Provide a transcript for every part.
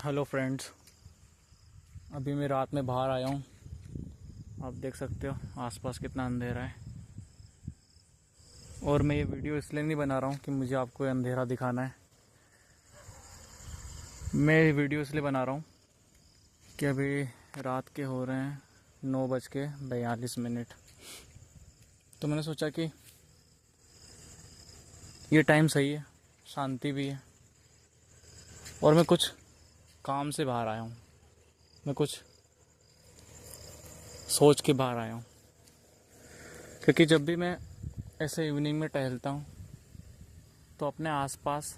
Hello friends, अभी मैं रात में बाहर आया हूँ। आप देख सकते हो आसपास कितना अंधेरा है। और मैं ये वीडियो इसलिए नहीं बना रहा हूँ कि मुझे आपको अंधेरा दिखाना है। मैं ये वीडियो इसलिए बना रहा हूँ कि अभी रात के हो रहे हैं 9:42। तो मैंने सोचा कि ये टाइम सही है, शांति भी है, और मैं कुछ काम से बाहर आया हूँ। मैं कुछ सोच के बाहर आया हूँ, क्योंकि जब भी मैं ऐसे इवनिंग में टहलता हूँ तो अपने आसपास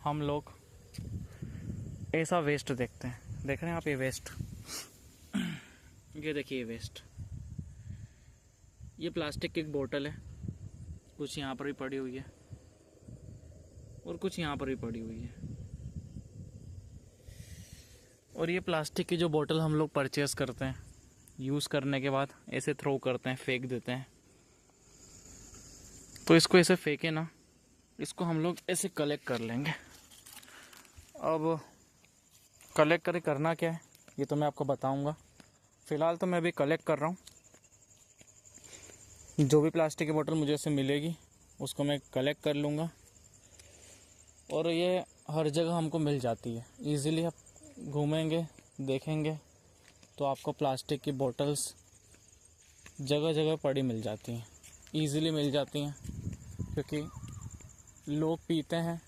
हम लोग ऐसा वेस्ट देखते हैं। देख रहे हैं आप ये वेस्ट? ये देखिए ये वेस्ट, ये प्लास्टिक की एक बोतल है। कुछ यहाँ पर भी पड़ी हुई है और कुछ यहाँ पर भी पड़ी हुई है। और ये प्लास्टिक की जो बोतल हम लोग परचेज़ करते हैं, यूज़ करने के बाद ऐसे थ्रो करते हैं, फेंक देते हैं। तो इसको ऐसे फेंके ना, इसको हम लोग ऐसे कलेक्ट कर लेंगे। अब कलेक्ट करके करना क्या है ये तो मैं आपको बताऊंगा। फ़िलहाल तो मैं अभी कलेक्ट कर रहा हूँ। जो भी प्लास्टिक की बोतल मुझे ऐसे मिलेगी उसको मैं कलेक्ट कर लूँगा। और ये हर जगह हमको मिल जाती है ईज़िली। आप घूमेंगे देखेंगे तो आपको प्लास्टिक की बोतल्स जगह जगह पड़ी मिल जाती हैं, ईज़िली मिल जाती हैं, क्योंकि लोग पीते हैं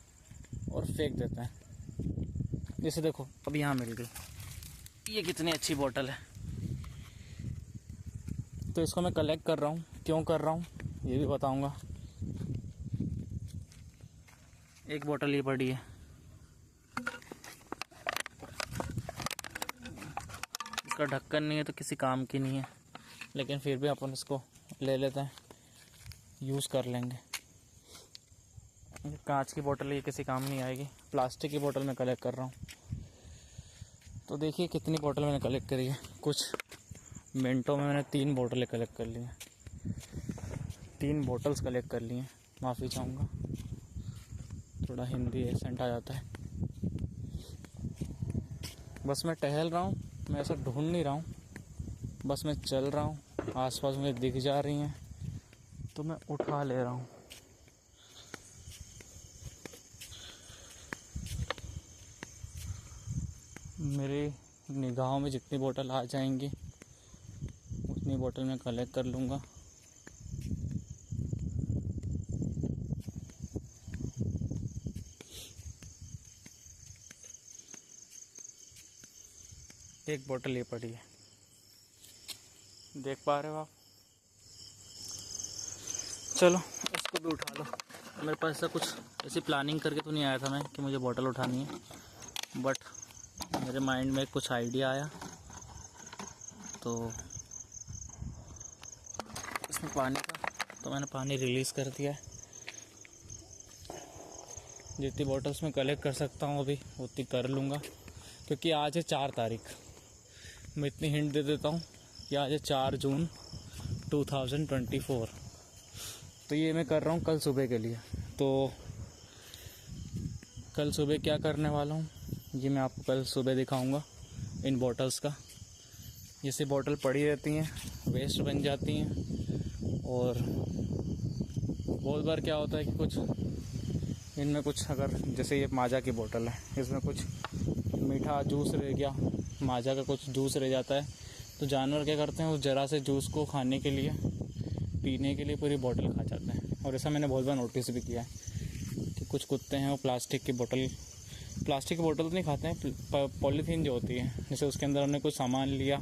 और फेंक देते हैं। जैसे देखो अब यहाँ मिल गई, ये कितनी अच्छी बोतल है। तो इसको मैं कलेक्ट कर रहा हूँ। क्यों कर रहा हूँ ये भी बताऊँगा। एक बोतल ये पड़ी है, इसका ढक्कन नहीं है तो किसी काम की नहीं है, लेकिन फिर भी अपन इसको ले लेते हैं, यूज़ कर लेंगे। कांच की बोतल है, ये किसी काम नहीं आएगी। प्लास्टिक की बोतल मैं कलेक्ट कर रहा हूँ। तो देखिए कितनी बोतल मैंने कलेक्ट करी है। कुछ मिनटों में मैंने 3 बोतलें कलेक्ट कर ली हैं। 3 बोतल्स कलेक्ट कर ली हैं। माफ़ी चाहूँगा, थोड़ा हिंदी एक्सेंट आ जाता है। बस मैं टहल रहा हूँ, मैं ऐसा ढूंढ नहीं रहा हूँ, बस मैं चल रहा हूँ। आसपास मुझे दिख जा रही हैं तो मैं उठा ले रहा हूँ। मेरी निगाहों में जितनी बोतल आ जाएंगी उतनी बोतल मैं कलेक्ट कर लूँगा। एक बोतल ये पड़ी है, देख पा रहे हो आप? चलो इसको भी उठा लो। मेरे पास ऐसा कुछ ऐसी प्लानिंग करके तो नहीं आया था मैं कि मुझे बोतल उठानी है, बट मेरे माइंड में कुछ आइडिया आया तो इसमें पानी था तो मैंने पानी रिलीज़ कर दिया है। जितनी बोतल्स मैं कलेक्ट कर सकता हूँ अभी उतनी कर लूँगा, क्योंकि आज है 4 तारीख। मैं इतनी हिंट दे देता हूँ कि आज है 4 जून 2024। तो ये मैं कर रहा हूँ कल सुबह के लिए। तो कल सुबह क्या करने वाला हूँ ये मैं आपको कल सुबह दिखाऊंगा। इन बॉटल्स का, जैसे बॉटल पड़ी रहती हैं, वेस्ट बन जाती हैं, और बहुत बार क्या होता है कि कुछ इनमें कुछ, अगर जैसे ये माजा की बोतल है, इसमें कुछ मीठा जूस रह गया, माजा का कुछ जूस रह जाता है, तो जानवर क्या करते हैं उस ज़रा से जूस को खाने के लिए, पीने के लिए पूरी बोतल खा जाते हैं। और ऐसा मैंने बहुत बार नोटिस भी किया है कि कुछ कुत्ते हैं वो प्लास्टिक की बोतल तो नहीं खाते हैं, पॉलीथीन जो होती है, जैसे उसके अंदर हमने कुछ सामान लिया,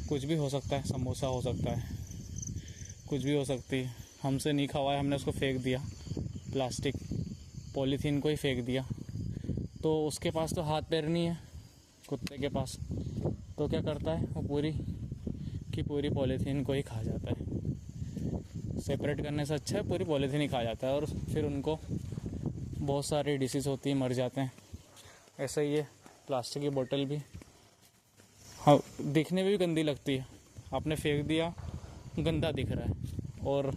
कुछ भी हो सकता है, समोसा हो सकता है, कुछ भी हो सकती है, हमसे नहीं खावा है, हमने उसको फेंक दिया, प्लास्टिक पॉलीथीन को ही फेंक दिया, तो उसके पास तो हाथ पैर नहीं है कुत्ते के पास। तो क्या करता है वो पूरी की पूरी पॉलीथीन को ही खा जाता है। सेपरेट करने से अच्छा है पूरी पॉलीथीन ही खा जाता है, और फिर उनको बहुत सारी डिसीज़ होती है, मर जाते हैं। ऐसा ही है प्लास्टिक की बोतल भी, हाँ, दिखने में भी गंदी लगती है। आपने फेंक दिया, गंदा दिख रहा है, और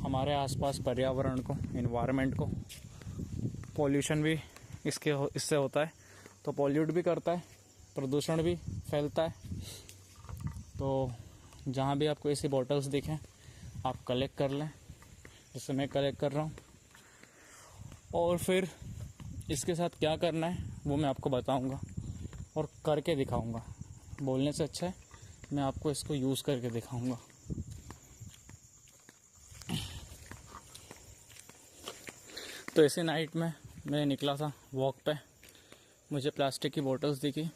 हमारे आसपास पर्यावरण को, इन्वायरमेंट को पॉल्यूशन भी इससे होता है। तो पॉल्यूट भी करता है, प्रदूषण भी फैलता है। तो जहाँ भी आपको ऐसी बॉटल्स दिखें आप कलेक्ट कर लें, जैसे मैं कलेक्ट कर रहा हूँ। और फिर इसके साथ क्या करना है वो मैं आपको बताऊँगा और करके दिखाऊँगा। बोलने से अच्छा है मैं आपको इसको यूज़ करके दिखाऊँगा। तो ऐसे नाइट में मैं निकला था वॉक पे, मुझे प्लास्टिक की बोतल्स दिखी,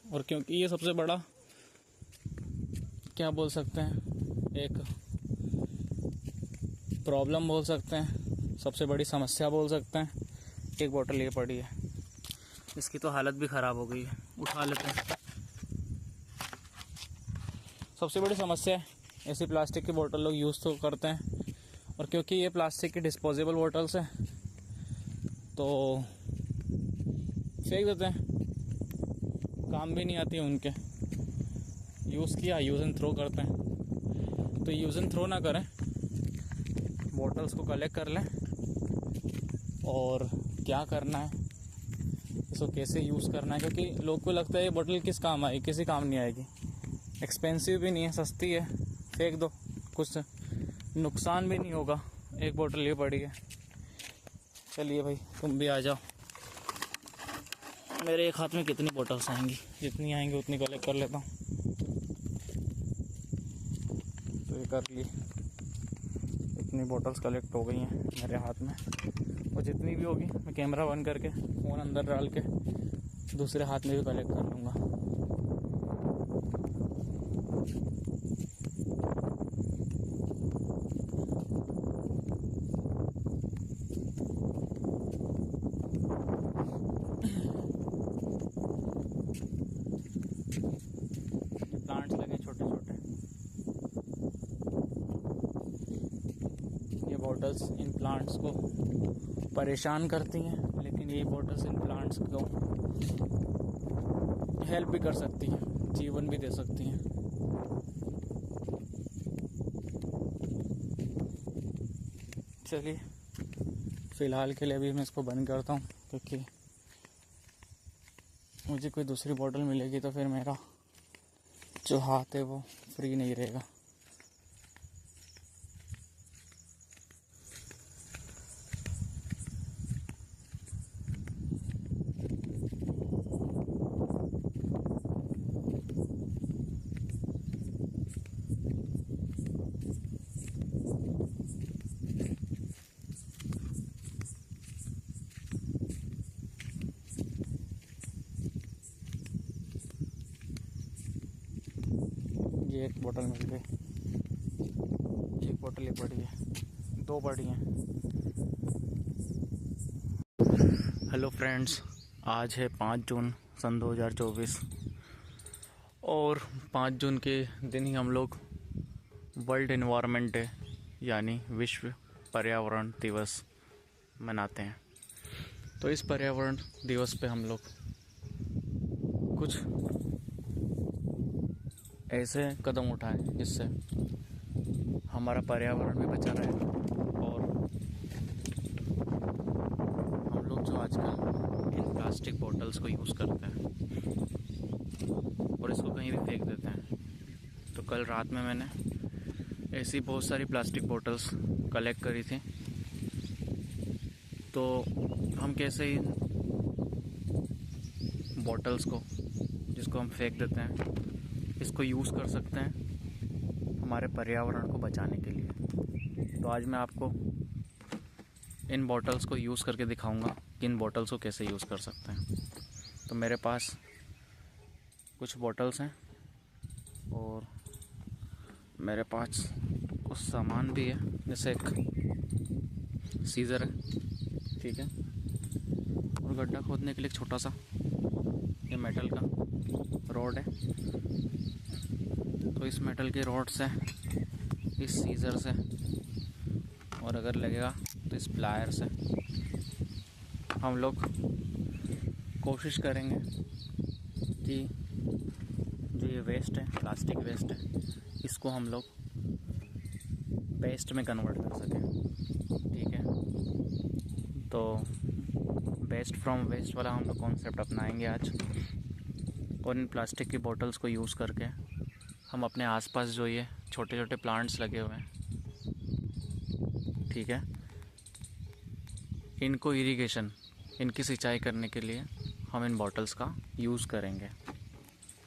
और क्योंकि ये सबसे बड़ा क्या बोल सकते हैं, एक प्रॉब्लम बोल सकते हैं, सबसे बड़ी समस्या बोल सकते हैं, एक बोतल ये पड़ी है, इसकी तो हालत भी ख़राब हो गई है, उठा लेते हैं। सबसे बड़ी समस्या है ऐसी प्लास्टिक की बोतल लोग यूज़ तो करते हैं, और क्योंकि ये प्लास्टिक की डिस्पोजेबल बोतल्स हैं तो फेंक देते हैं, काम भी नहीं आती उनके। यूज़ किया, यूज़ एंड थ्रो करते हैं। तो यूज़ एंड थ्रो ना करें, बॉटल्स को कलेक्ट कर लें और क्या करना है, इसको कैसे यूज़ करना है। क्योंकि लोग को लगता है ये बोतल किस काम आएगी, किसी काम नहीं आएगी, एक्सपेंसिव भी नहीं है, सस्ती है, फेंक दो, कुछ नुकसान भी नहीं होगा। एक बोतल ये पड़ी है। चलिए भाई तुम भी आ जाओ। मेरे एक हाथ में कितनी बोतल्स आएंगी, जितनी आएंगी उतनी कलेक्ट कर लेता हूँ। तो ये कर ली, इतनी बोतल्स कलेक्ट हो गई हैं मेरे हाथ में, और जितनी भी होगी मैं कैमरा बंद करके फ़ोन अंदर डाल के दूसरे हाथ में भी कलेक्ट कर लूँगा। प्लांट्स लगे छोटे छोटे, ये बॉटल्स इन प्लांट्स को परेशान करती हैं, लेकिन ये बॉटल्स इन प्लांट्स को हेल्प भी कर सकती हैं, जीवन भी दे सकती हैं। चलिए फ़िलहाल के लिए अभी मैं इसको बंद करता हूँ, क्योंकि मुझे कोई दूसरी बॉटल मिलेगी तो फिर मेरा जो हाथ है वो फ्री नहीं रहेगा। ये एक बोतल मिल गई, एक बोतल ये पड़ी है, दो पड़ी हैं। हेलो फ्रेंड्स, आज है 5 जून सन 2024, और 5 जून के दिन ही हम लोग वर्ल्ड एनवायरनमेंट डे यानी विश्व पर्यावरण दिवस मनाते हैं। तो इस पर्यावरण दिवस पे हम लोग कुछ ऐसे कदम उठाएं जिससे हमारा पर्यावरण भी बचा रहे, और हम लोग जो आजकल इन प्लास्टिक बोतल्स को यूज़ करते हैं और इसको कहीं भी फेंक देते हैं। तो कल रात में मैंने ऐसी बहुत सारी प्लास्टिक बोतल्स कलेक्ट करी थी। तो हम कैसे इन बॉटल्स को, जिसको हम फेंक देते हैं, इसको यूज़ कर सकते हैं हमारे पर्यावरण को बचाने के लिए। तो आज मैं आपको इन बॉटल्स को यूज़ करके दिखाऊंगा कि इन बॉटल्स को कैसे यूज़ कर सकते हैं। तो मेरे पास कुछ बॉटल्स हैं और मेरे पास कुछ सामान भी है, जैसे एक सीज़र है, ठीक है, और गड्ढा खोदने के लिए एक छोटा सा ये मेटल का रॉड है। तो इस मेटल के रॉड से, इस सीज़र से, और अगर लगेगा तो इस प्लायर से हम लोग कोशिश करेंगे कि जो ये वेस्ट है, प्लास्टिक वेस्ट है, इसको हम लोग बेस्ट में कन्वर्ट कर सकें, ठीक है। तो बेस्ट फ्रॉम वेस्ट वाला हम लोग कॉन्सेप्ट अपनाएंगे आज। और इन प्लास्टिक की बोतल्स को यूज़ करके हम अपने आसपास जो ये छोटे छोटे प्लांट्स लगे हुए हैं, ठीक है, इनको इरिगेशन, इनकी सिंचाई करने के लिए हम इन बॉटल्स का यूज़ करेंगे।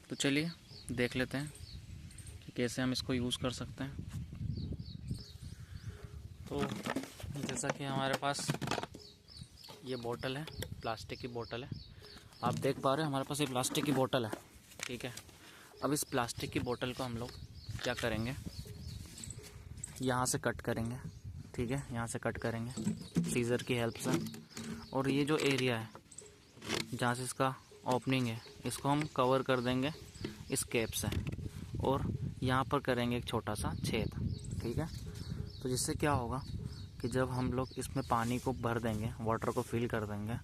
तो चलिए देख लेते हैं कि कैसे हम इसको यूज़ कर सकते हैं। तो जैसा कि हमारे पास ये बोतल है, प्लास्टिक की बोतल है, आप देख पा रहे हो हमारे पास ये प्लास्टिक की बोतल है, ठीक है। अब इस प्लास्टिक की बोतल को हम लोग क्या करेंगे, यहाँ से कट करेंगे, ठीक है, यहाँ से कट करेंगे सीज़र की हेल्प से। और ये जो एरिया है जहाँ से इसका ओपनिंग है, इसको हम कवर कर देंगे इस कैप से, और यहाँ पर करेंगे एक छोटा सा छेद, ठीक है। तो जिससे क्या होगा कि जब हम लोग इसमें पानी को भर देंगे, वाटर को फिल कर देंगे,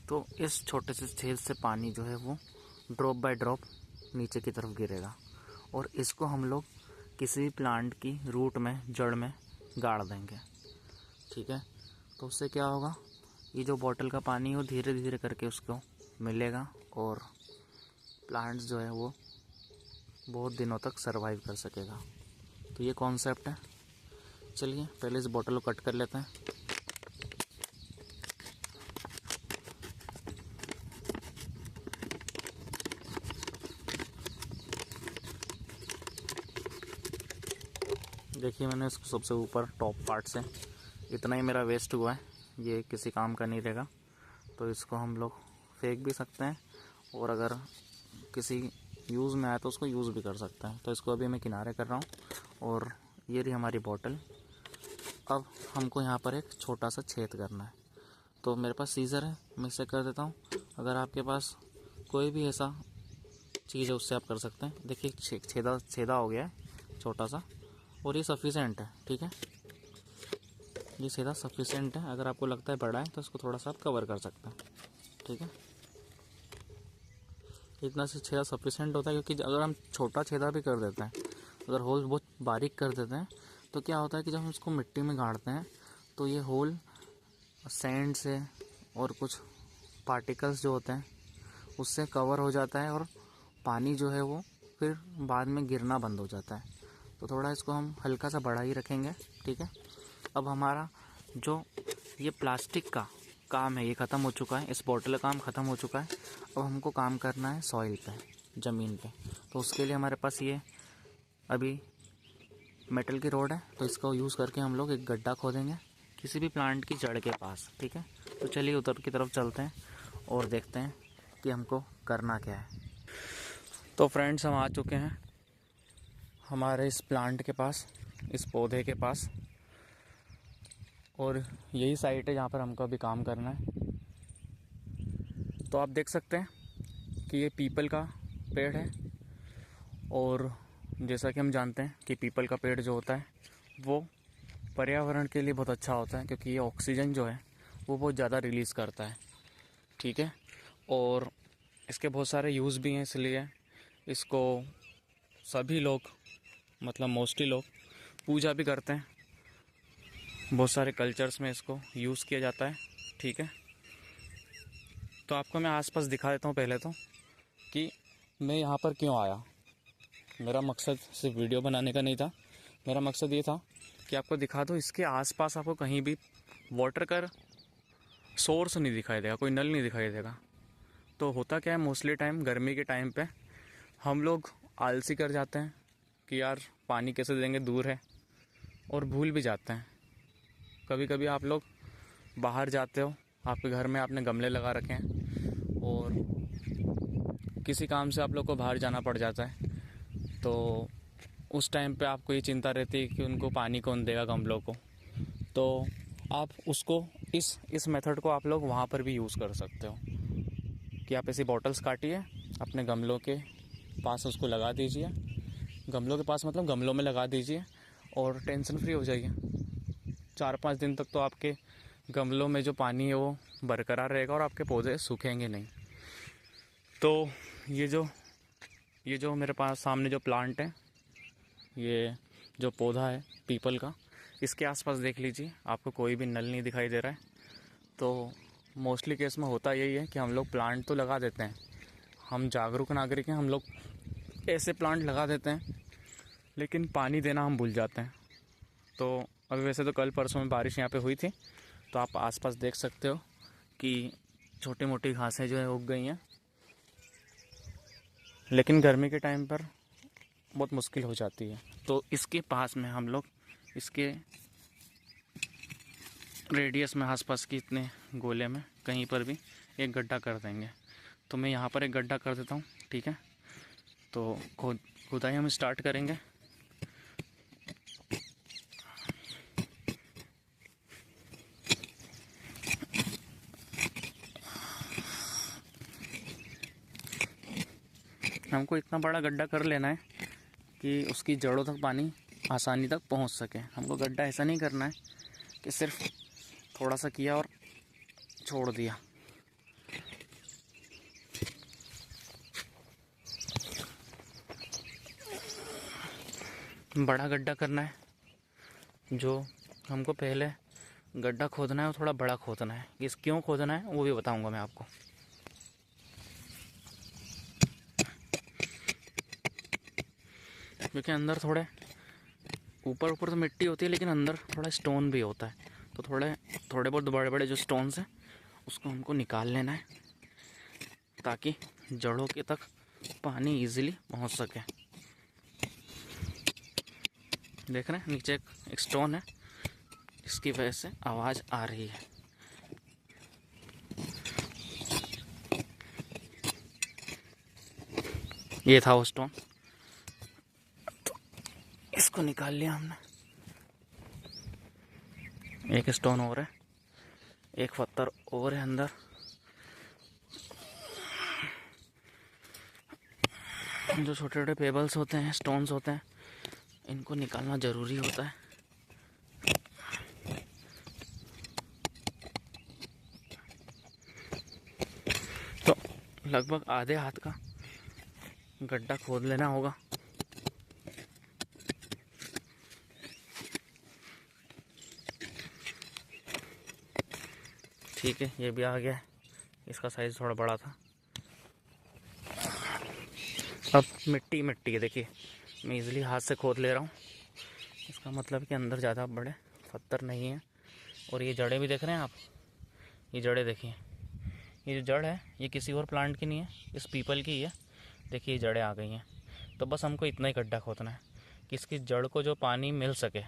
तो इस छोटे से छेद से पानी जो है वो ड्रॉप बाय ड्रॉप नीचे की तरफ गिरेगा, और इसको हम लोग किसी भी प्लांट की रूट में, जड़ में गाड़ देंगे, ठीक है। तो उससे क्या होगा, ये जो बॉटल का पानी है वो धीरे धीरे करके उसको मिलेगा, और प्लांट्स जो है वो बहुत दिनों तक सरवाइव कर सकेगा। तो ये कॉन्सेप्ट है। चलिए पहले इस बॉटल को कट कर लेते हैं। देखिए मैंने इसको सबसे ऊपर टॉप पार्ट से, इतना ही मेरा वेस्ट हुआ है, ये किसी काम का नहीं रहेगा, तो इसको हम लोग फेंक भी सकते हैं, और अगर किसी यूज़ में आए तो उसको यूज़ भी कर सकते हैं। तो इसको अभी मैं किनारे कर रहा हूँ, और ये रही हमारी बोतल। अब हमको यहाँ पर एक छोटा सा छेद करना है, तो मेरे पास सीज़र है, मैं इससे कर देता हूँ। अगर आपके पास कोई भी ऐसा चीज़ है उससे आप कर सकते हैं। देखिए छेदा हो गया है छोटा सा, और ये सफिशेंट है, ठीक है, ये छेदा सफिशेंट है। अगर आपको लगता है बड़ा है तो इसको थोड़ा सा आप कवर कर सकते हैं, ठीक है। इतना से छेदा सफिशेंट होता है, क्योंकि अगर हम छोटा छेदा भी कर देते हैं, अगर होल बहुत बारीक कर देते हैं, तो क्या होता है कि जब हम इसको मिट्टी में गाड़ते हैं तो ये होल सैंड से और कुछ पार्टिकल्स जो होते हैं उससे कवर हो जाता है, और पानी जो है वो फिर बाद में गिरना बंद हो जाता है। तो थोड़ा इसको हम हल्का सा बढ़ा ही रखेंगे, ठीक है। अब हमारा जो ये प्लास्टिक का काम है ये ख़त्म हो चुका है, इस बॉटल का काम ख़त्म हो चुका है। अब हमको काम करना है सॉइल पे, ज़मीन पे। तो उसके लिए हमारे पास ये अभी मेटल की रोड है, तो इसको यूज़ करके हम लोग एक गड्ढा खोदेंगे किसी भी प्लांट की जड़ के पास, ठीक है। तो चलिए उधर की तरफ चलते हैं और देखते हैं कि हमको करना क्या है। तो फ्रेंड्स हम आ चुके हैं हमारे इस प्लांट के पास, इस पौधे के पास, और यही साइट है जहाँ पर हमको अभी काम करना है। तो आप देख सकते हैं कि ये पीपल का पेड़ है, और जैसा कि हम जानते हैं कि पीपल का पेड़ जो होता है वो पर्यावरण के लिए बहुत अच्छा होता है, क्योंकि ये ऑक्सीजन जो है वो बहुत ज़्यादा रिलीज़ करता है, ठीक है। और इसके बहुत सारे यूज़ भी हैं, इसलिए इसको सभी लोग, मतलब मोस्टली लोग पूजा भी करते हैं। बहुत सारे कल्चर्स में इसको यूज़ किया जाता है, ठीक है। तो आपको मैं आसपास दिखा देता हूँ पहले तो कि मैं यहाँ पर क्यों आया। मेरा मकसद सिर्फ वीडियो बनाने का नहीं था, मेरा मकसद ये था कि आपको दिखा दो इसके आसपास आपको कहीं भी वाटर का सोर्स नहीं दिखाई देगा, कोई नल नहीं दिखाई देगा। तो होता क्या है, मोस्टली टाइम गर्मी के टाइम पे हम लोग आलसी कर जाते हैं कि यार पानी कैसे देंगे, दूर है, और भूल भी जाते हैं। कभी कभी आप लोग बाहर जाते हो, आपके घर में आपने गमले लगा रखे हैं, और किसी काम से आप लोग को बाहर जाना पड़ जाता है, तो उस टाइम पे आपको ये चिंता रहती है कि उनको पानी कौन देगा गमलों को। तो आप उसको इस मेथड को आप लोग वहाँ पर भी यूज़ कर सकते हो कि आप ऐसी बॉटल्स काटिए, अपने गमलों के पास उसको लगा दीजिए, गमलों के पास मतलब गमलों में लगा दीजिए, और टेंशन फ्री हो जाइए। 4-5 दिन तक तो आपके गमलों में जो पानी है वो बरकरार रहेगा, और आपके पौधे सूखेंगे नहीं। तो ये जो मेरे पास सामने जो प्लांट है, ये जो पौधा है पीपल का, इसके आसपास देख लीजिए, आपको कोई भी नल नहीं दिखाई दे रहा है। तो मोस्टली केस में होता यही है कि हम लोग प्लांट तो लगा देते हैं, हम जागरूक नागरिक हैं, हम लोग ऐसे प्लांट लगा देते हैं लेकिन पानी देना हम भूल जाते हैं। तो अभी वैसे तो कल परसों में बारिश यहाँ पे हुई थी, तो आप आसपास देख सकते हो कि छोटी मोटी घासें जो है उग गई हैं, लेकिन गर्मी के टाइम पर बहुत मुश्किल हो जाती है। तो इसके पास में हम लोग इसके रेडियस में आसपास की इतने गोले में कहीं पर भी एक गड्ढा कर देंगे। तो मैं यहाँ पर एक गड्ढा कर देता हूँ, ठीक है। तो खुदाई हम स्टार्ट करेंगे। हमको इतना बड़ा गड्ढा कर लेना है कि उसकी जड़ों तक पानी आसानी तक पहुंच सके। हमको गड्ढा ऐसा नहीं करना है कि सिर्फ थोड़ा सा किया और छोड़ दिया। बड़ा गड्ढा करना है। जो हमको पहले गड्ढा खोदना है वो थोड़ा बड़ा खोदना है। इस क्यों खोदना है वो भी बताऊंगा मैं आपको। क्योंकि अंदर थोड़े ऊपर तो मिट्टी होती है लेकिन अंदर थोड़ा स्टोन भी होता है। तो थोड़े बहुत बड़े बड़े जो स्टोन्स हैं उसको हमको निकाल लेना है ताकि जड़ों के तक पानी इजीली पहुंच सके। देख रहे हैं नीचे एक स्टोन है, इसकी वजह से आवाज़ आ रही है। ये था वो स्टोन, तो इसको निकाल लिया हमने। एक स्टोन और है, एक पत्थर और है अंदर। जो छोटे छोटे पेबल्स होते हैं, स्टोन्स होते हैं, इनको निकालना ज़रूरी होता है। तो लगभग आधे हाथ का गड्ढा खोद लेना होगा। ठीक है, ये भी आ गया है। इसका साइज़ थोड़ा बड़ा था। अब मिट्टी है, देखिए मैं इजीली हाथ से खोद ले रहा हूँ। इसका मतलब कि अंदर ज़्यादा बड़े पत्थर नहीं हैं। और ये जड़ें भी देख रहे हैं आप, ये जड़ें देखिए। ये जो जड़ है ये किसी और प्लांट की नहीं है, इस पीपल की ही है। देखिए जड़ें आ गई हैं। तो बस हमको इतना ही गड्ढा खोदना है कि इसकी जड़ को जो पानी मिल सके।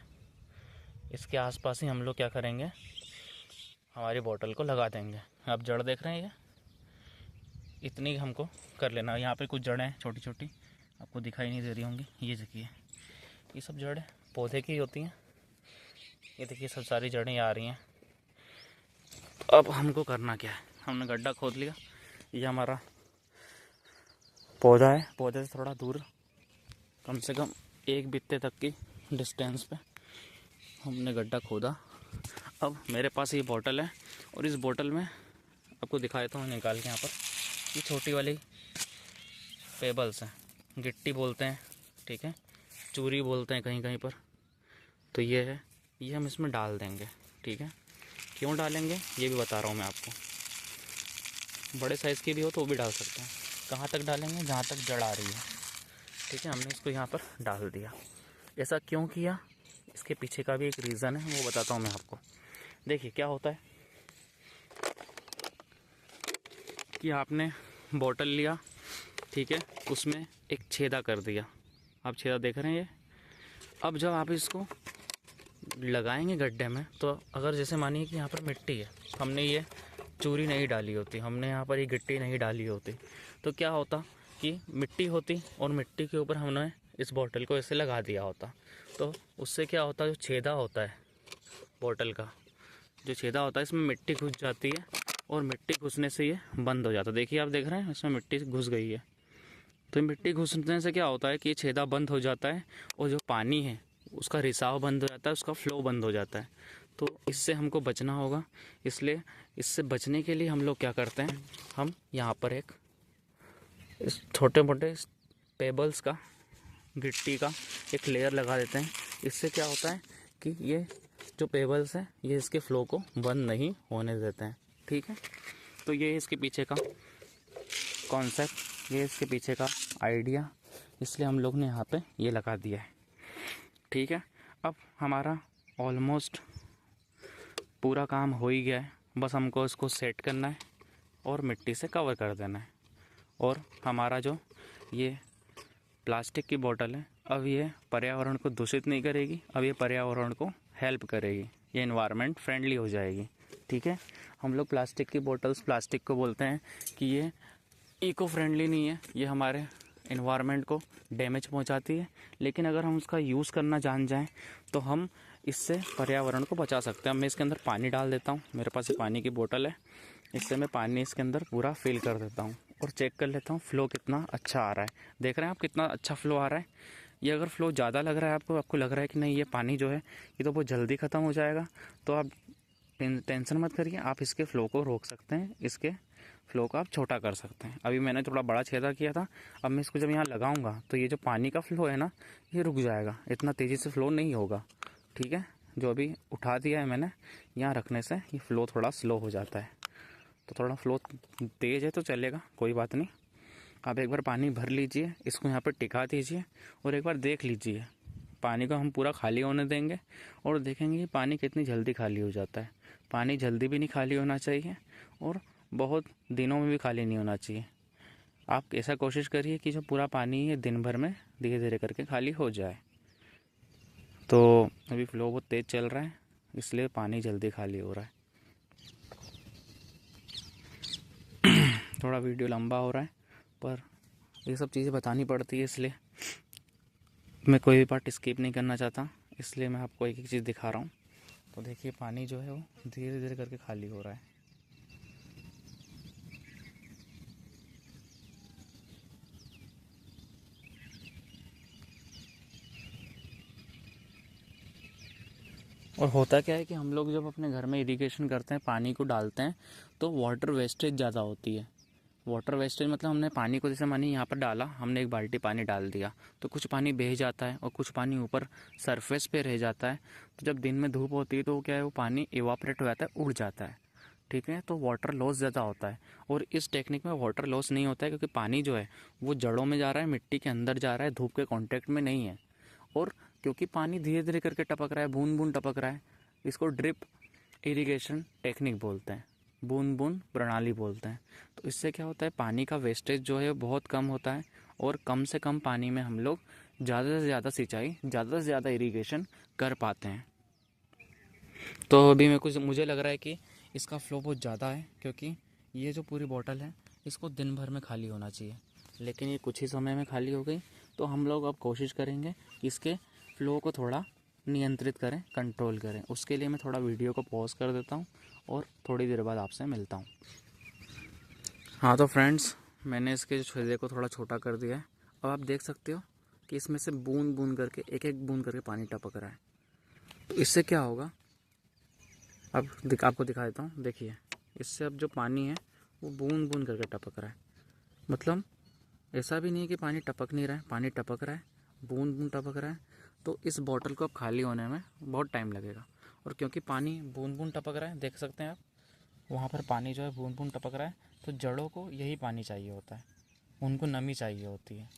इसके आसपास ही हम लोग क्या करेंगे, हमारी बोतल को लगा देंगे। आप जड़ देख रहे हैं, ये इतनी हमको कर लेना। यहाँ पे कुछ जड़ें हैं छोटी छोटी, आपको दिखाई नहीं दे रही होंगी। ये देखिए, ये सब जड़ें पौधे की होती हैं। ये देखिए सब सारी जड़ें आ रही हैं। तो अब हमको करना क्या है, हमने गड्ढा खोद लिया। ये हमारा पौधा है, पौधे से थोड़ा दूर कम से कम 1 बित्ते तक की डिस्टेंस पे हमने गड्ढा खोदा। अब मेरे पास ये बोतल है और इस बोतल में आपको दिखाया था मैं निकाल के। यहाँ पर ये छोटी वाली पेबल्स हैं, गिट्टी बोलते हैं, ठीक है, चूरी बोलते हैं कहीं कहीं पर। तो ये है, ये हम इसमें डाल देंगे, ठीक है। क्यों डालेंगे ये भी बता रहा हूँ मैं आपको। बड़े साइज़ की भी हो तो वो भी डाल सकते हैं। कहाँ तक डालेंगे, जहाँ तक जड़ आ रही है, ठीक है। हमने इसको यहाँ पर डाल दिया। ऐसा क्यों किया, इसके पीछे का भी एक रीज़न है, वो बताता हूँ मैं आपको। देखिए क्या होता है कि आपने बोतल लिया, ठीक है, उसमें एक छेदा कर दिया। आप छेदा देख रहे हैं ये। अब जब आप इसको लगाएंगे गड्ढे में, तो अगर जैसे मानिए कि यहाँ पर मिट्टी है, हमने ये चूरी नहीं डाली होती, हमने यहाँ पर ये गिट्टी नहीं डाली होती, तो क्या होता कि मिट्टी होती और मिट्टी के ऊपर हमने इस बोतल को ऐसे लगा दिया होता। तो उससे क्या होता है, जो छेदा होता है बोतल का, जो छेदा होता है, इसमें मिट्टी घुस जाती है और मिट्टी घुसने से ये बंद हो जाता है। देखिए आप देख रहे हैं इसमें मिट्टी घुस गई है। तो मिट्टी घुसने से क्या होता है कि ये छेदा बंद हो जाता है और जो पानी है उसका रिसाव बंद हो जाता है, उसका फ्लो बंद हो जाता है। तो इससे हमको बचना होगा। इसलिए इससे बचने के लिए हम लोग क्या करते हैं, हम यहाँ पर एक इस छोटे मोटे पेबल्स का, गिट्टी का एक लेयर लगा देते हैं। इससे क्या होता है कि ये जो पेबल्स हैं ये इसके फ़्लो को बंद नहीं होने देते हैं। ठीक है। तो ये इसके पीछे का कॉन्सेप्ट, ये इसके पीछे का आइडिया, इसलिए हम लोग ने यहाँ पे ये लगा दिया है। ठीक है, अब हमारा ऑलमोस्ट पूरा काम हो ही गया है, बस हमको इसको सेट करना है और मिट्टी से कवर कर देना है। और हमारा जो ये प्लास्टिक की बोतल है, अब ये पर्यावरण को दूषित नहीं करेगी, अब ये पर्यावरण को हेल्प करेगी, ये एनवायरनमेंट फ्रेंडली हो जाएगी। ठीक है, हम लोग प्लास्टिक की बोतल्स, प्लास्टिक को बोलते हैं कि ये इको फ्रेंडली नहीं है, ये हमारे एनवायरनमेंट को डैमेज पहुंचाती है। लेकिन अगर हम उसका यूज़ करना जान जाएं तो हम इससे पर्यावरण को बचा सकते हैं। अब मैं इसके अंदर पानी डाल देता हूँ, मेरे पास ये पानी की बोतल है, इससे मैं पानी इसके अंदर पूरा फिल कर देता हूँ और चेक कर लेता हूँ फ़्लो कितना अच्छा आ रहा है। देख रहे हैं आप कितना अच्छा फ़्लो आ रहा है। ये अगर फ़्लो ज़्यादा लग रहा है आपको लग रहा है कि नहीं ये पानी जो है ये तो बहुत जल्दी ख़त्म हो जाएगा, तो आप टेंशन मत करिए, आप इसके फ़्लो को रोक सकते हैं, इसके फ़्लो को आप छोटा कर सकते हैं। अभी मैंने थोड़ा बड़ा छेदा किया था, अब मैं इसको जब यहाँ लगाऊंगा तो ये जो पानी का फ़्लो है ना ये रुक जाएगा, इतना तेज़ी से फ़्लो नहीं होगा। ठीक है, जो अभी उठा दिया है मैंने, यहाँ रखने से ये फ़्लो थोड़ा स्लो हो जाता है। तो थोड़ा फ़्लो तेज़ है तो चलेगा, कोई बात नहीं। आप एक बार पानी भर लीजिए, इसको यहाँ पर टिका दीजिए और एक बार देख लीजिए। पानी को हम पूरा खाली होने देंगे और देखेंगे कि पानी कितनी जल्दी खाली हो जाता है। पानी जल्दी भी नहीं खाली होना चाहिए और बहुत दिनों में भी खाली नहीं होना चाहिए। आप ऐसा कोशिश करिए कि जो पूरा पानी है दिन भर में धीरे धीरे करके खाली हो जाए। तो अभी फ़्लो बहुत तेज़ चल रहा है, इसलिए पानी जल्दी खाली हो रहा है। थोड़ा वीडियो लंबा हो रहा है, पर ये सब चीज़ें बतानी पड़ती है, इसलिए मैं कोई भी पार्ट स्किप नहीं करना चाहता, इसलिए मैं आपको एक एक चीज़ दिखा रहा हूँ। तो देखिए पानी जो है वो धीरे धीरे करके खाली हो रहा है। और होता क्या है कि हम लोग जब अपने घर में इरिगेशन करते हैं, पानी को डालते हैं, तो वाटर वेस्टेज ज़्यादा होती है। वाटर वेस्टेज मतलब हमने पानी को, जैसे मानी यहाँ पर डाला, हमने एक बाल्टी पानी डाल दिया तो कुछ पानी बह जाता है और कुछ पानी ऊपर सरफेस पे रह जाता है। तो जब दिन में धूप होती है तो क्या है, वो पानी इवापरेट हो जाता है, उड़ जाता है। ठीक है, तो वाटर लॉस ज़्यादा होता है। और इस टेक्निक में वाटर लॉस नहीं होता है, क्योंकि पानी जो है वो जड़ों में जा रहा है, मिट्टी के अंदर जा रहा है, धूप के कॉन्टेक्ट में नहीं है। और क्योंकि पानी धीरे धीरे करके टपक रहा है, बूंद बूंद टपक रहा है, इसको ड्रिप इरिगेशन टेक्निक बोलते हैं, बूंद बूंद प्रणाली बोलते हैं। तो इससे क्या होता है, पानी का वेस्टेज जो है बहुत कम होता है और कम से कम पानी में हम लोग ज़्यादा से ज़्यादा सिंचाई, ज़्यादा से ज़्यादा इरिगेशन कर पाते हैं। तो अभी मुझे लग रहा है कि इसका फ़्लो बहुत ज़्यादा है, क्योंकि ये जो पूरी बोतल है इसको दिन भर में खाली होना चाहिए, लेकिन ये कुछ ही समय में खाली हो गई। तो हम लोग अब कोशिश करेंगे कि इसके फ़्लो को थोड़ा नियंत्रित करें, कंट्रोल करें। उसके लिए मैं थोड़ा वीडियो को पॉज कर देता हूँ और थोड़ी देर बाद आपसे मिलता हूँ। हाँ तो फ्रेंड्स, मैंने इसके जो छेदे को थोड़ा छोटा कर दिया है। अब आप देख सकते हो कि इसमें से बूंद बूंद करके, एक एक बूंद करके पानी टपक रहा है। तो इससे क्या होगा, अब आपको दिखा देता हूँ। देखिए, इससे अब जो पानी है वो बूंद बूंद करके टपक रहा है। मतलब ऐसा भी नहीं है कि पानी टपक नहीं रहा है, पानी टपक रहा है, बूंद बूंद टपक रहा है। तो इस बोतल को अब खाली होने में बहुत टाइम लगेगा। और क्योंकि पानी बूंद बूंद टपक रहा है, देख सकते हैं आप, वहाँ पर पानी जो है बूंद बूंद टपक रहा है, तो जड़ों को यही पानी चाहिए होता है, उनको नमी चाहिए होती है।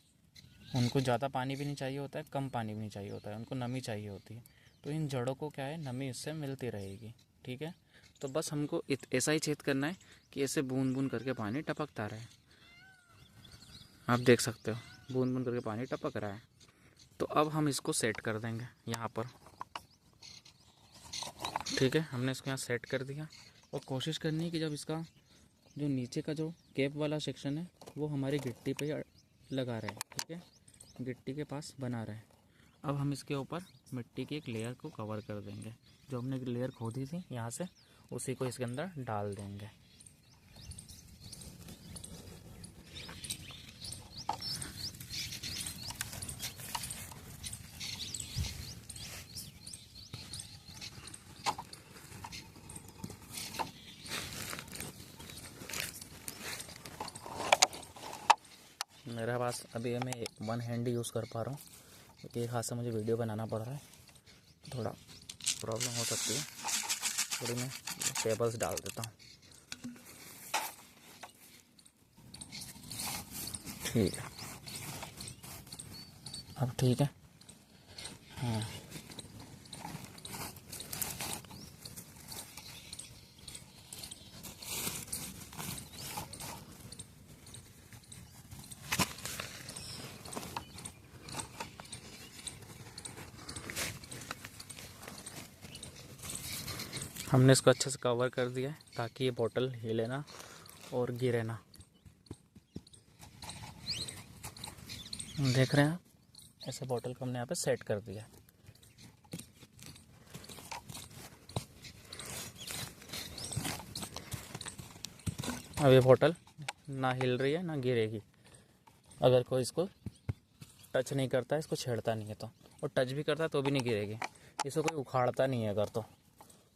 उनको ज़्यादा पानी भी नहीं चाहिए होता है, कम पानी भी नहीं चाहिए होता है, उनको नमी चाहिए होती है। तो इन जड़ों को क्या है, नमी इससे मिलती रहेगी। ठीक है, तो बस हमको ऐसा ही छेद करना है कि ऐसे बूंद बूंद करके पानी टपकता रहे। आप देख सकते हो बूंद बूंद करके पानी टपक रहा है। तो अब हम इसको सेट कर देंगे यहाँ पर। ठीक है, हमने इसको यहाँ सेट कर दिया और कोशिश करनी है कि जब इसका जो नीचे का जो कैप वाला सेक्शन है वो हमारी गिट्टी पे लगा रहे। ठीक है, गिट्टी के पास बना रहे। अब हम इसके ऊपर मिट्टी की एक लेयर को कवर कर देंगे, जो हमने लेयर खोदी थी यहाँ से, उसी को इसके अंदर डाल देंगे। मेरे पास अभी मैं वन हैंड ही यूज़ कर पा रहा हूँ, क्योंकि एक हाथ से मुझे वीडियो बनाना पड़ रहा है, थोड़ा प्रॉब्लम हो सकती है। थोड़ी मैं टेबल्स डाल देता हूँ। ठीक है, अब ठीक है। हाँ, हमने इसको अच्छे से कवर कर दिया है ताकि ये बोतल हिले ना और गिरे ना। देख रहे हैं आप, ऐसे बोतल को हमने यहाँ पे सेट कर दिया। अब ये बोतल ना हिल रही है ना गिरेगी। अगर कोई इसको टच नहीं करता है, इसको छेड़ता नहीं है तो, और टच भी करता है तो भी नहीं गिरेगी। इसको कोई उखाड़ता नहीं है अगर तो,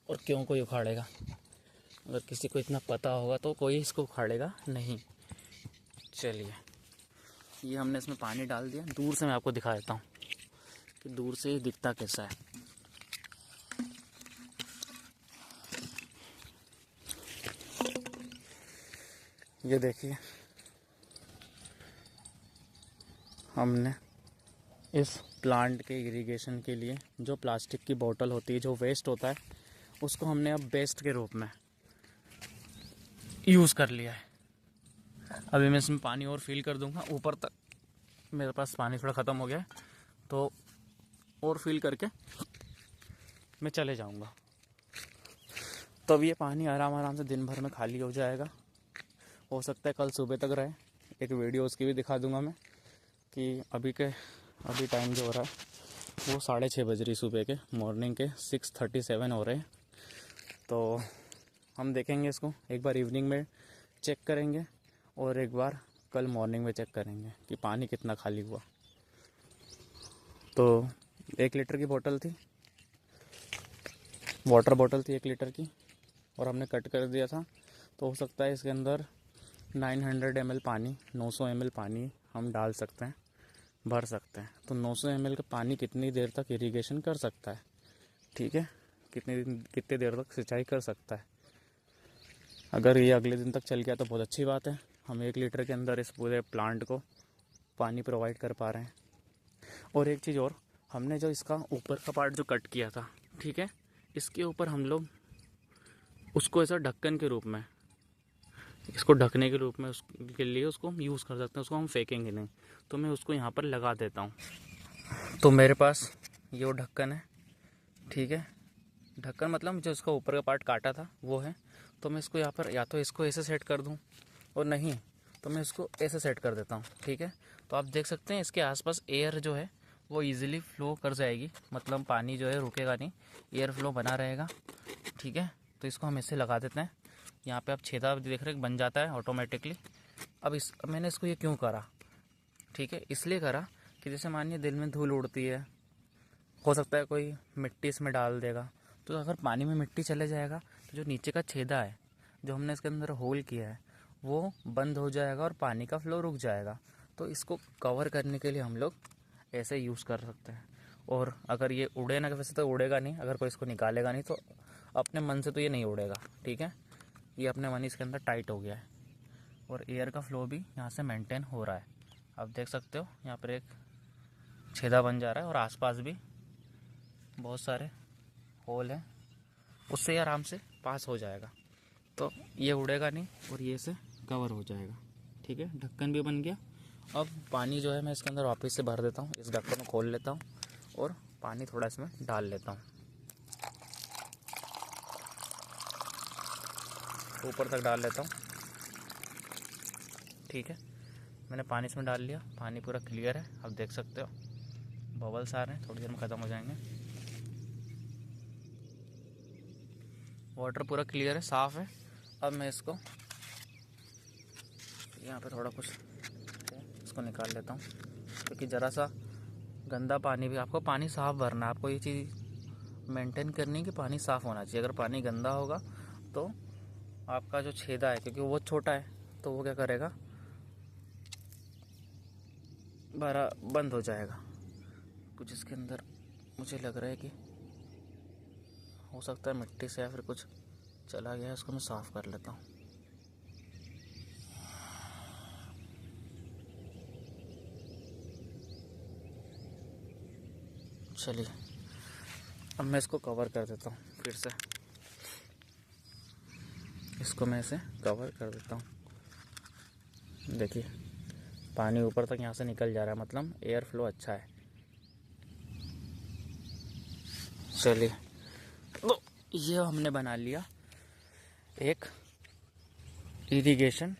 और क्यों कोई उखाड़ेगा? अगर किसी को इतना पता होगा तो कोई इसको उखाड़ेगा नहीं। चलिए, ये हमने इसमें पानी डाल दिया। दूर से मैं आपको दिखा देता हूँ कि दूर से ये दिखता कैसा है। ये देखिए, हमने इस प्लांट के इरिगेशन के लिए जो प्लास्टिक की बोतल होती है, जो वेस्ट होता है, उसको हमने अब बेस्ट के रूप में यूज़ कर लिया है। अभी मैं इसमें पानी और फिल कर दूंगा ऊपर तक। मेरे पास पानी थोड़ा ख़त्म हो गया है तो और फिल करके मैं चले जाऊंगा। तब ये पानी आराम आराम से दिन भर में खाली हो जाएगा। हो सकता है कल सुबह तक रहे। एक वीडियो उसकी भी दिखा दूंगा मैं कि अभी टाइम जो हो रहा है वो 6:30 बज रही सुबह के, मॉर्निंग के 6:37 हो रहे हैं। तो हम देखेंगे इसको, एक बार इवनिंग में चेक करेंगे और एक बार कल मॉर्निंग में चेक करेंगे कि पानी कितना खाली हुआ। तो 1 लीटर की बोतल थी, वाटर बोतल थी 1 लीटर की, और हमने कट कर दिया था। तो हो सकता है इसके अंदर 900 ml पानी, 900 ml पानी हम डाल सकते हैं, भर सकते हैं। तो 900 ml का पानी कितनी देर तक इरिगेशन कर सकता है, ठीक है, कितनी देर तक सिंचाई कर सकता है। अगर ये अगले दिन तक चल गया तो बहुत अच्छी बात है। हम 1 लीटर के अंदर इस पूरे प्लांट को पानी प्रोवाइड कर पा रहे हैं। और एक चीज़ और, हमने जो इसका ऊपर का पार्ट जो कट किया था, ठीक है, इसके ऊपर हम लोग उसको ऐसा ढक्कन के रूप में, इसको ढकने के रूप में उसके लिए उसको हम यूज़ कर सकते हैं। उसको हम फेंकेंगे नहीं। तो मैं उसको यहाँ पर लगा देता हूँ। तो मेरे पास ये वो ढक्कन है, ठीक है। ढक्कन मतलब जो इसका ऊपर का पार्ट काटा था वो है। तो मैं इसको यहाँ पर या तो इसको ऐसे सेट कर दूँ, और नहीं तो मैं इसको ऐसे सेट कर देता हूँ, ठीक है। तो आप देख सकते हैं इसके आसपास एयर जो है वो इजीली फ्लो कर जाएगी, मतलब पानी जो है रुकेगा नहीं, एयर फ्लो बना रहेगा, ठीक है। तो इसको हम ऐसे लगा देते हैं। यहाँ पे आप छेदा देख रहे बन जाता है ऑटोमेटिकली। अब मैंने इसको ये क्यों करा, ठीक है, इसलिए करा कि जैसे मानिए दिल में धूल उड़ती है, हो सकता है कोई मिट्टी इसमें डाल देगा, तो अगर पानी में मिट्टी चले जाएगा तो जो नीचे का छेदा है, जो हमने इसके अंदर होल किया है, वो बंद हो जाएगा और पानी का फ्लो रुक जाएगा। तो इसको कवर करने के लिए हम लोग ऐसे यूज़ कर सकते हैं। और अगर ये उड़े ना, वैसे तो उड़ेगा नहीं, अगर कोई इसको निकालेगा नहीं तो अपने मन से तो ये नहीं उड़ेगा, ठीक है। ये अपने मन इसके अंदर टाइट हो गया है और एयर का फ्लो भी यहाँ से मेंटेन हो रहा है। आप देख सकते हो यहाँ पर एक छेदा बन जा रहा है और आसपास भी बहुत सारे होल हैं, उससे आराम से पास हो जाएगा। तो ये उड़ेगा नहीं और ये से कवर हो जाएगा, ठीक है। ढक्कन भी बन गया। अब पानी जो है मैं इसके अंदर वापस से भर देता हूँ। इस ढक्कन को खोल लेता हूँ और पानी थोड़ा इसमें डाल लेता हूँ, ऊपर तक डाल लेता हूँ, ठीक है। मैंने पानी इसमें डाल लिया, पानी पूरा क्लियर है। आप देख सकते हो बबल्स आ रहे हैं, थोड़ी देर में ख़त्म हो जाएंगे। वाटर पूरा क्लियर है, साफ़ है। अब मैं इसको यहाँ पे थोड़ा कुछ इसको निकाल लेता हूँ, क्योंकि ज़रा सा गंदा पानी भी, आपको पानी साफ़ भरना है। आपको ये चीज़ मेंटेन करनी है कि पानी साफ़ होना चाहिए। अगर पानी गंदा होगा तो आपका जो छेदा है, क्योंकि वो छोटा है, तो वो क्या करेगा, भरा बंद हो जाएगा। कुछ इसके अंदर मुझे लग रहा है कि हो सकता है मिट्टी से या फिर कुछ चला गया है, उसको मैं साफ़ कर लेता हूँ। चलिए अब मैं इसको कवर कर देता हूँ फिर से, इसको मैं इसे कवर कर देता हूँ। देखिए पानी ऊपर तक यहाँ से निकल जा रहा है, मतलब एयर फ्लो अच्छा है। चलिए तो ये हमने बना लिया एक इरिगेशन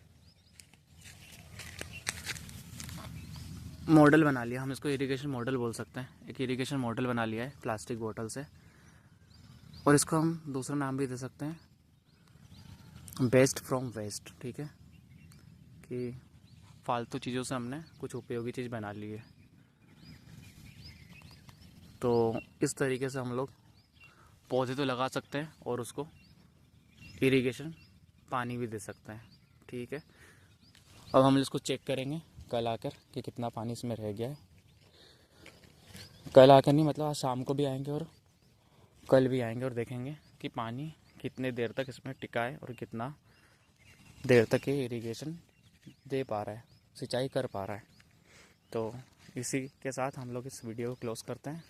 मॉडल बना लिया, हम इसको इरिगेशन मॉडल बोल सकते हैं। एक इरिगेशन मॉडल बना लिया है प्लास्टिक बोतल से, और इसको हम दूसरा नाम भी दे सकते हैं बेस्ट फ्रॉम वेस्ट। ठीक है, कि फालतू चीज़ों से हमने कुछ उपयोगी चीज़ बना ली है। तो इस तरीके से हम लोग पौधे तो लगा सकते हैं और उसको इरिगेशन पानी भी दे सकते हैं। ठीक है, अब हम इसको चेक करेंगे कल आकर कि कितना पानी इसमें रह गया है। कल आकर नहीं, मतलब आज शाम को भी आएंगे और कल भी आएंगे और देखेंगे कि पानी कितने देर तक इसमें टिका है और कितना देर तक ये इरिगेशन दे पा रहा है, सिंचाई कर पा रहा है। तो इसी के साथ हम लोग इस वीडियो को क्लोज़ करते हैं।